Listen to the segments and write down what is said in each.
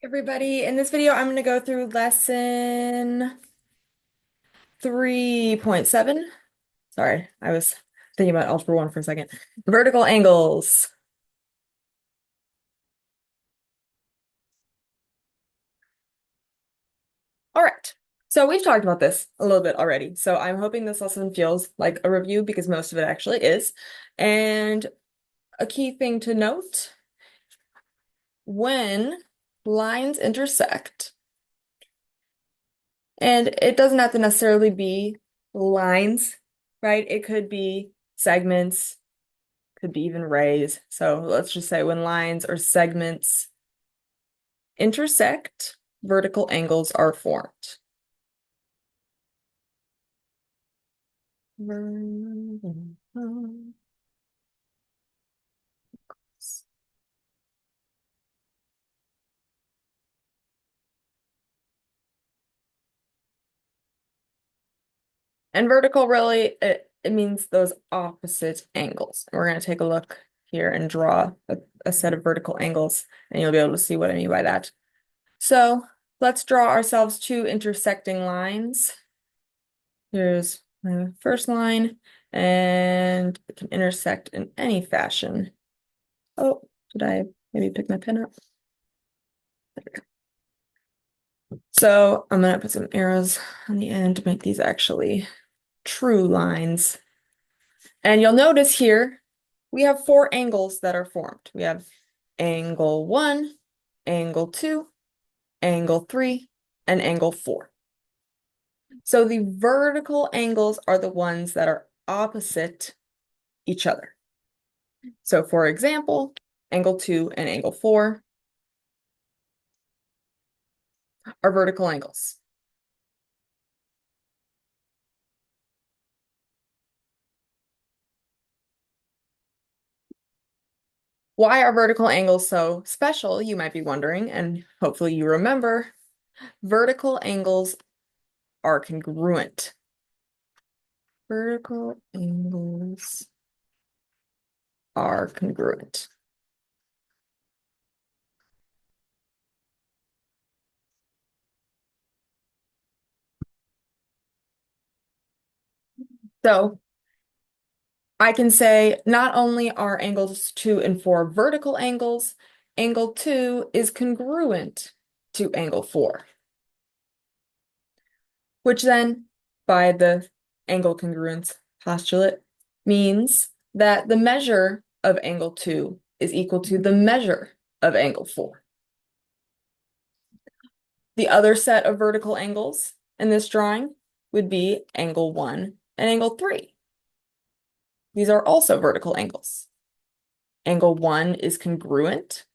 Everybody, in this video, I'm going to go through lesson 3.7. Sorry, I was thinking about Algebra 1 for a second. Vertical angles. All right, so we've talked about this a little bit already. So I'm hoping this lesson feels like a review because most of it actually is. And a key thing to note, when lines intersect, and it doesn't have to necessarily be lines, right? It could be segments, could be even rays. So let's just say when lines or segments intersect, vertical angles are formed. And vertical really, it means those opposite angles. We're going to take a look here and draw a set of vertical angles, and you'll be able to see what I mean by that. So let's draw ourselves two intersecting lines. Here's my first line, and it can intersect in any fashion. Oh, did I maybe pick my pen up? There we go. So I'm gonna put some arrows on the end to make these actually true lines. And you'll notice here, we have four angles that are formed. We have angle 1, angle 2, angle 3, and angle 4. So the vertical angles are the ones that are opposite each other. So for example, angle 2 and angle 4 are vertical angles. Why are vertical angles so special, you might be wondering, and hopefully you remember, vertical angles are congruent. Vertical angles are congruent. So I can say not only are angles 2 and 4 vertical angles, angle 2 is congruent to angle 4, which then, by the angle congruence postulate, means that the measure of angle 2 is equal to the measure of angle 4. The other set of vertical angles in this drawing would be angle 1 and angle 3. These are also vertical angles. Angle 1 is congruent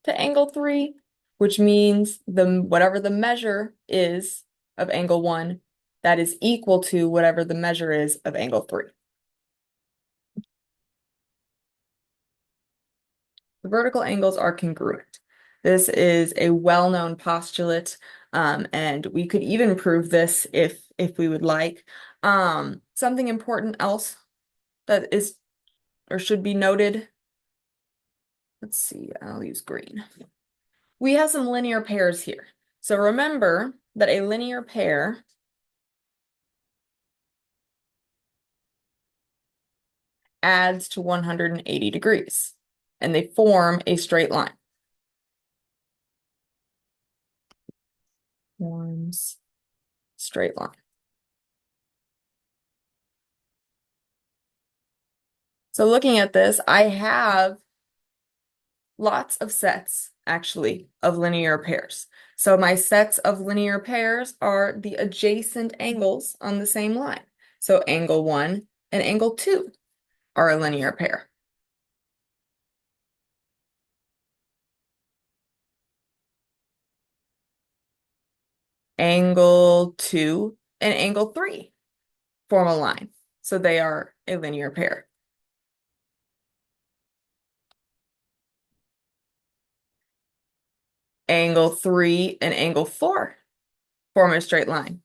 to angle 3, which means whatever the measure is of angle 1, that is equal to whatever the measure is of angle 3. The vertical angles are congruent. This is a well-known postulate, and we could even prove this if we would like. Something important else that is or should be noted. Let's see, I'll use green. We have some linear pairs here. So remember that a linear pair adds to 180 degrees, and they form a straight line. Forms straight line. So looking at this, I have lots of sets, actually, of linear pairs. So my sets of linear pairs are the adjacent angles on the same line. So angle 1 and angle 2 are a linear pair. Angle 2 and angle 3 form a line. So they are a linear pair. Angle 3 and angle 4 form a straight line.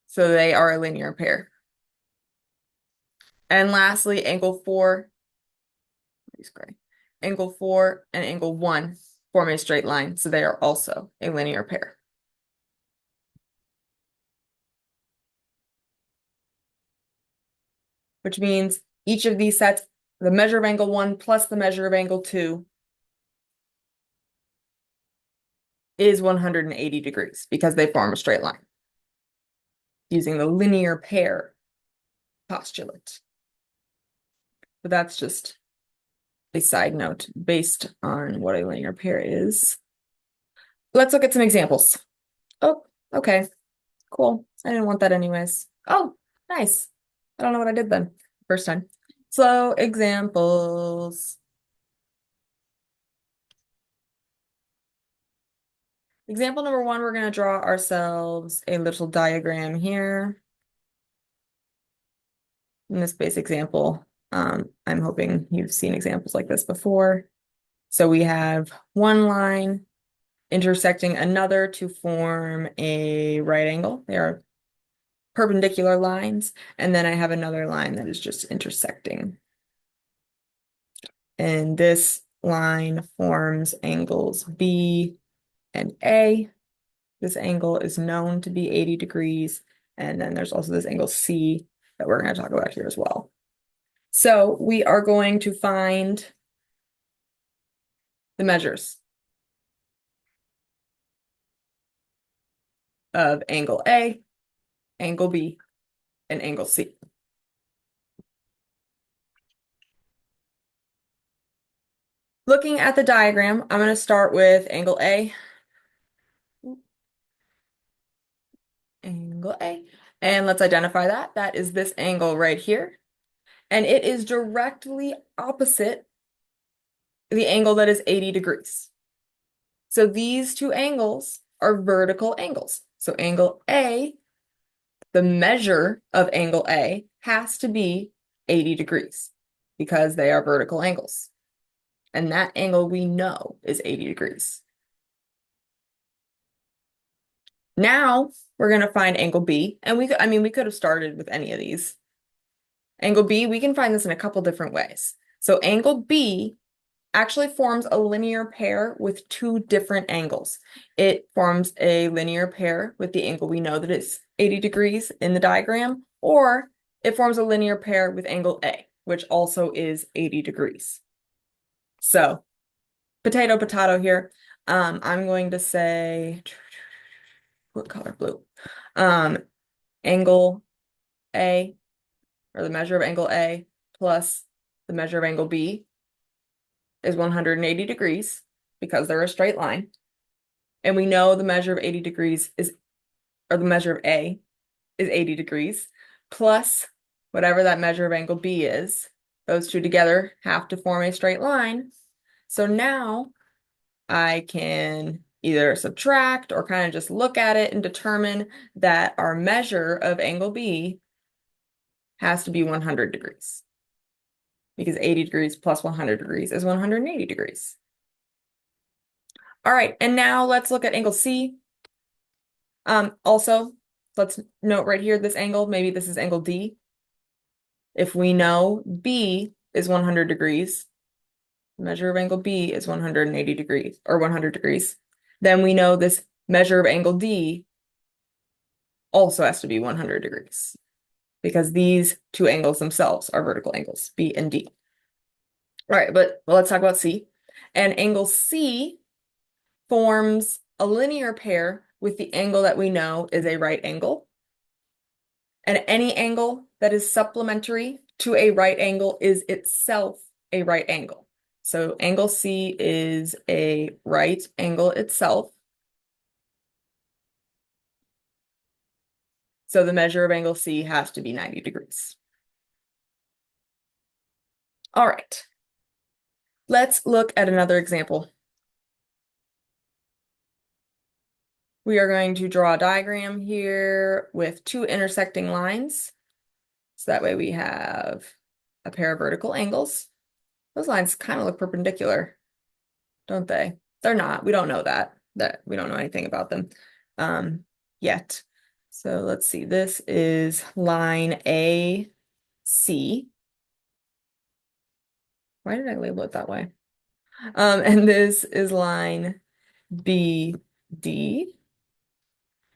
So they are a linear pair. And lastly, angle 4, use gray. Angle 4 and angle 1 form a straight line, so they are also a linear pair. Which means each of these sets, the measure of angle 1 plus the measure of angle 2 is 180 degrees because they form a straight line using the linear pair postulate. But that's just a side note based on what a linear pair is. Let's look at some examples. Oh, okay, cool. I didn't want that anyways. Oh, nice. I don't know what I did then, first time. So examples. Example number 1, we're going to draw ourselves a little diagram here. In this base example, I'm hoping you've seen examples like this before. So we have one line intersecting another to form a right angle. They are perpendicular lines. And then I have another line that is just intersecting. And this line forms angles B and A. This angle is known to be 80 degrees. And then there's also this angle C that we're going to talk about here as well. So we are going to find the measures of angle A, angle B, and angle C. Looking at the diagram, I'm going to start with angle A. Angle A. And let's identify that. That is this angle right here. And it is directly opposite the angle that is 80 degrees. So these two angles are vertical angles. So angle A, the measure of angle A has to be 80 degrees because they are vertical angles. And that angle we know is 80 degrees. Now we're going to find angle B. And we could have started with any of these. Angle B, we can find this in a couple different ways. So angle B actually forms a linear pair with two different angles. It forms a linear pair with the angle we know that is 80 degrees in the diagram, or it forms a linear pair with angle A, which also is 80 degrees. So potato, potato here. I'm going to say, what color? Blue. Angle A, or the measure of angle A plus the measure of angle B is 180 degrees because they're a straight line. And we know the measure of 80 degrees is, or the measure of A is 80 degrees plus whatever that measure of angle B is. Those two together have to form a straight line. So now I can either subtract or kind of just look at it and determine that our measure of angle B has to be 100 degrees because 80 degrees plus 100 degrees is 180 degrees. All right, and now let's look at angle C. Also, let's note right here this angle, maybe this is angle D. If we know B is 100 degrees, the measure of angle B is 180 degrees, or 100 degrees, then we know this measure of angle D also has to be 100 degrees because these two angles themselves are vertical angles, B and D. All right, but let's talk about C. And angle C forms a linear pair with the angle that we know is a right angle. And any angle that is supplementary to a right angle is itself a right angle. So angle C is a right angle itself. So the measure of angle C has to be 90 degrees. All right. Let's look at another example. We are going to draw a diagram here with two intersecting lines. So that way we have a pair of vertical angles. Those lines kind of look perpendicular, don't they? They're not. We don't know that we don't know anything about them yet. So let's see. This is line AC. Why did I label it that way? And this is line BD.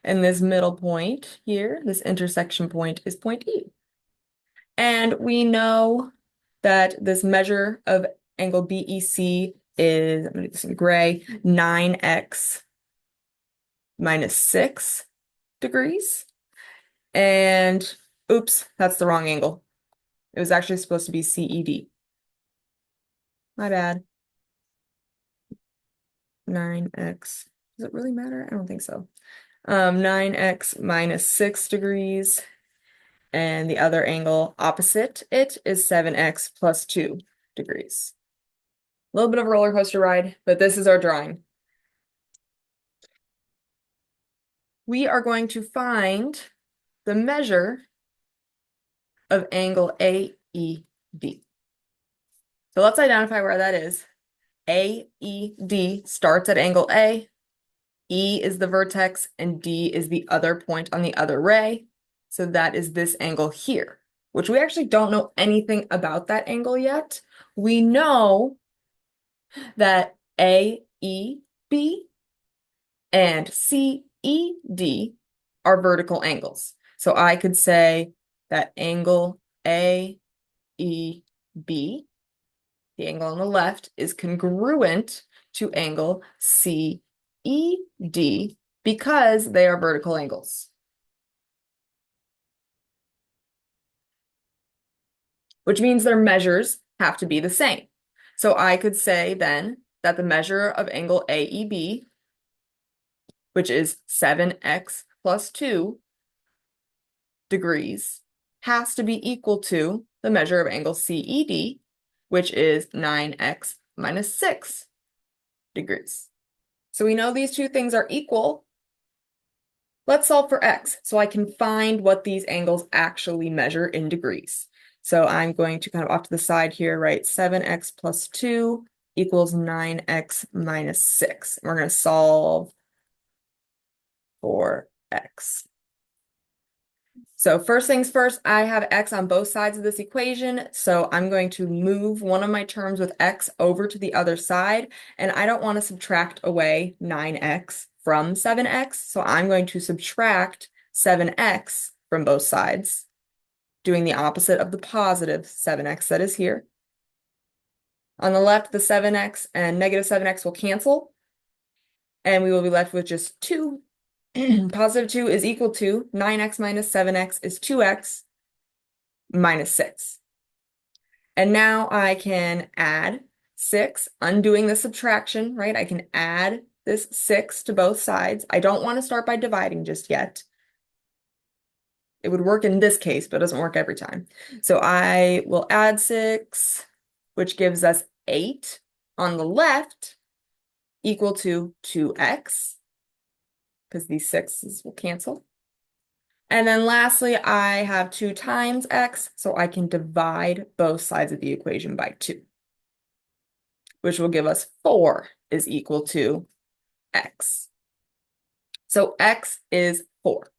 And this middle point here, this intersection point, is point E. And we know that this measure of angle BEC is, I'm going to do this in gray, 9x minus 6 degrees. And oops, that's the wrong angle. It was actually supposed to be CED. My bad. 9x. Does it really matter? I don't think so. 9x minus 6 degrees. And the other angle opposite it is 7x plus 2 degrees. A little bit of a roller coaster ride, but this is our drawing. We are going to find the measure of angle AED. So let's identify where that is. AED starts at angle A, E is the vertex, and D is the other point on the other ray. So that is this angle here, which we actually don't know anything about that angle yet. We know that AEB and CED are vertical angles. So I could say that angle AEB, the angle on the left, is congruent to angle CED because they are vertical angles. Which means their measures have to be the same. So I could say then that the measure of angle AEB, which is 7x plus 2 degrees, has to be equal to the measure of angle CED, which is 9x minus 6 degrees. So we know these two things are equal. Let's solve for x so I can find what these angles actually measure in degrees. So I'm going to kind of off to the side here, write 7x plus 2 equals 9x minus 6. We're going to solve for x. So first things first, I have x on both sides of this equation, so I'm going to move one of my terms with x over to the other side, and I don't want to subtract away 9x from 7x, so I'm going to subtract 7x from both sides, doing the opposite of the positive 7x that is here. On the left, the 7x and negative 7x will cancel, and we will be left with just 2. Positive 2 is equal to 9x minus 7x is 2x minus 6. And now I can add 6, undoing the subtraction, right? I can add this 6 to both sides. I don't want to start by dividing just yet. It would work in this case, but it doesn't work every time. So I will add 6, which gives us 8 on the left, equal to 2x, because these 6's will cancel. And then lastly, I have 2 times x, so I can divide both sides of the equation by 2, which will give us 4 is equal to x. So x is 4.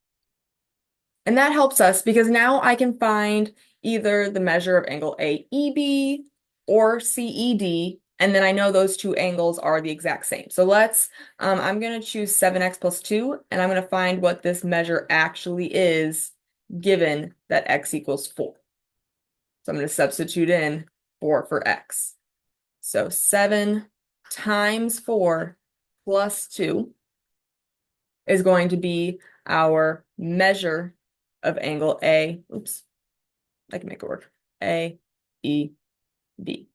And that helps us because now I can find either the measure of angle AEB or CED, and then I know those two angles are the exact same. So I'm going to choose 7x plus 2, and I'm going to find what this measure actually is given that x equals 4. So I'm going to substitute in 4 for x. So 7 times 4 plus 2 is going to be our measure of angle A. Oops, I can make it work. A, E, B.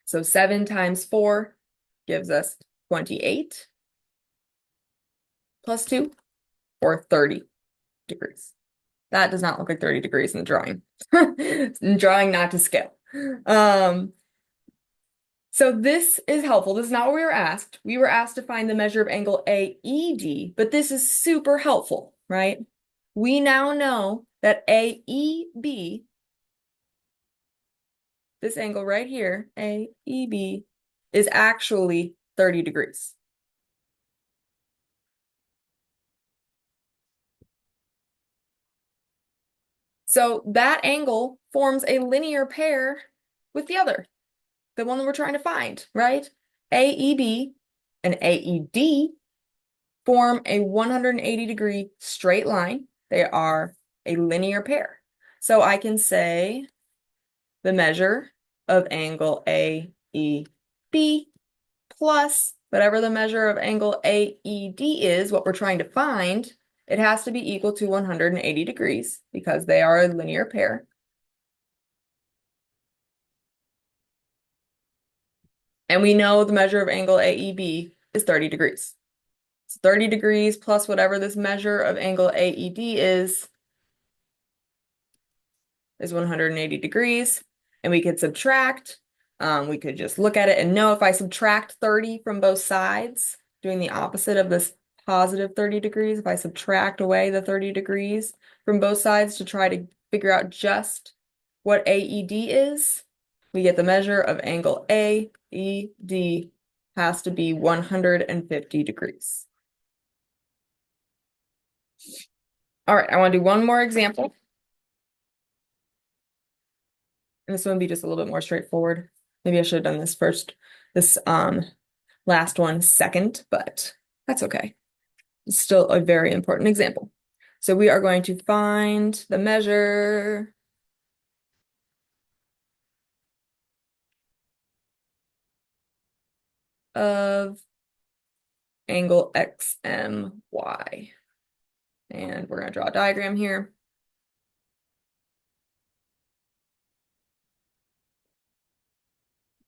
So 7 times 4 gives us 28 plus 2, or 30 degrees. That does not look like 30 degrees in the drawing. Drawing not to scale. So this is helpful. This is not what we were asked. We were asked to find the measure of angle AED, but this is super helpful, right? We now know that AEB, this angle right here, AEB, is actually 30 degrees. So that angle forms a linear pair with the other, the one that we're trying to find, right? AEB and AED form a 180-degree straight line. They are a linear pair. So I can say the measure of angle AEB plus whatever the measure of angle AED is, what we're trying to find, it has to be equal to 180 degrees because they are a linear pair. And we know the measure of angle AEB is 30 degrees. So 30 degrees plus whatever this measure of angle AED is 180 degrees. And we could subtract. We could just look at it and know if I subtract 30 from both sides, doing the opposite of this positive 30 degrees, if I subtract away the 30 degrees from both sides to try to figure out just what AED is, we get the measure of angle AED has to be 150 degrees. All right, I want to do one more example. And this one would be just a little bit more straightforward. Maybe I should have done this first, this last one second, but that's okay. It's still a very important example. So we are going to find the measure of angle XMY. And we're going to draw a diagram here.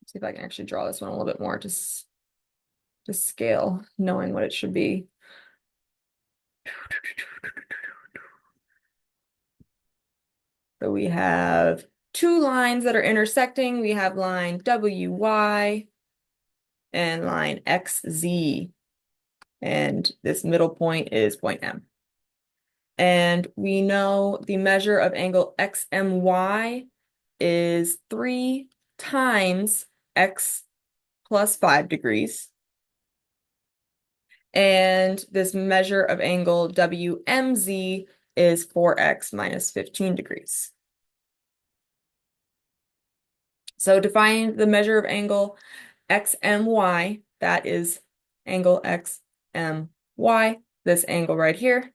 See if I can actually draw this one a little bit more to scale, knowing what it should be. So we have two lines that are intersecting. We have line WY and line XZ. And this middle point is point M. And we know the measure of angle XMY is 3 times X plus 5 degrees. And this measure of angle WMZ is 4x minus 15 degrees. So to find the measure of angle XMY, that is angle XMY, this angle right here,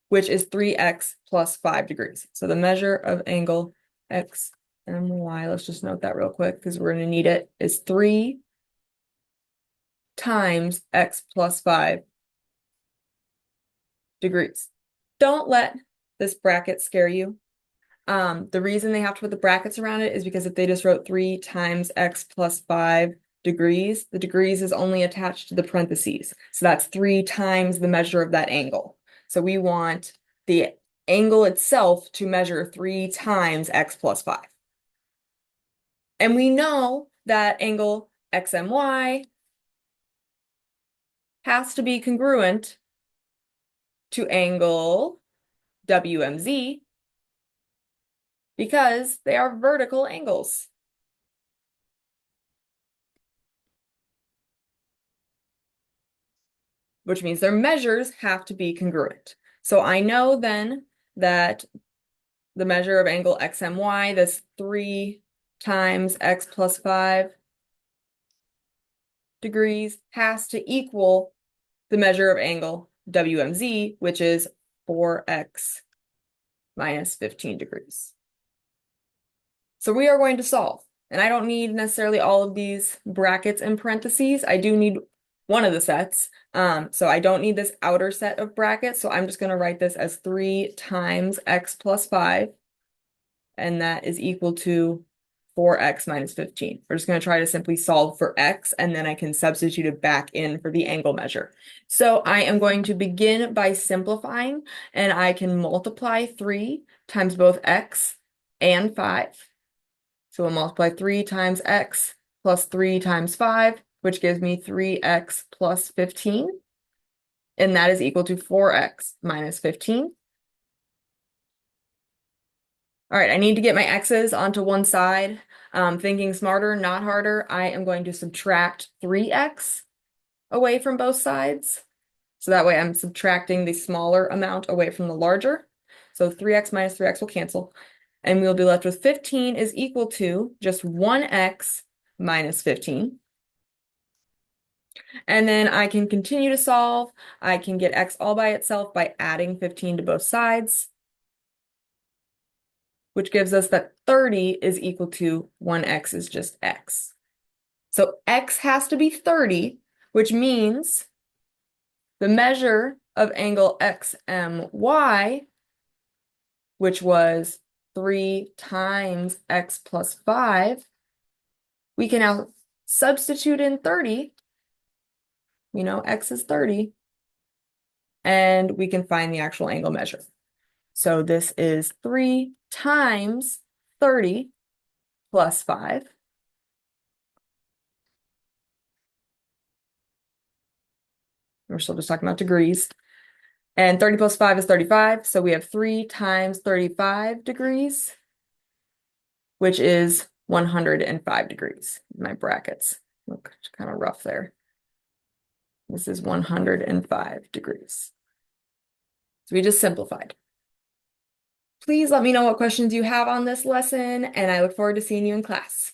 which is 3x plus 5 degrees. So the measure of angle XMY, let's just note that real quick because we're going to need it, is 3 times x plus 5 degrees. Don't let this bracket scare you. The reason they have to put the brackets around it is because if they just wrote 3 times x plus 5 degrees, the degrees is only attached to the parentheses. So that's 3 times the measure of that angle. So we want the angle itself to measure 3 times x plus 5. And we know that angle XMY has to be congruent to angle WMZ because they are vertical angles. Which means their measures have to be congruent. So I know then that the measure of angle XMY, this 3 times x plus 5 degrees, has to equal the measure of angle WMZ, which is 4x minus 15 degrees. So we are going to solve. And I don't need necessarily all of these brackets and parentheses. I do need one of the sets. So I don't need this outer set of brackets. So I'm just going to write this as 3 times x plus 5. And that is equal to 4x minus 15. We're just going to try to simply solve for x, and then I can substitute it back in for the angle measure. So I am going to begin by simplifying, and I can multiply 3 times both x and 5. So we'll multiply 3 times x plus 3 times 5, which gives me 3x plus 15. And that is equal to 4x minus 15. All right, I need to get my x's onto one side. Thinking smarter, not harder, I am going to subtract 3x away from both sides. So that way I'm subtracting the smaller amount away from the larger. So 3x minus 3x will cancel. And we'll be left with 15 is equal to just 1x minus 15. And then I can continue to solve. I can get x all by itself by adding 15 to both sides, which gives us that 30 is equal to 1x is just x. So x has to be 30, which means the measure of angle XMY, which was 3 times x plus 5, we can now substitute in 30. We know x is 30, and we can find the actual angle measure. So this is 3 times 30 plus 5. We're still just talking about degrees. And 30 plus 5 is 35. So we have 3 times 35 degrees, which is 105 degrees. My brackets look kind of rough there. This is 105 degrees. So we just simplified. Please let me know what questions you have on this lesson, and I look forward to seeing you in class.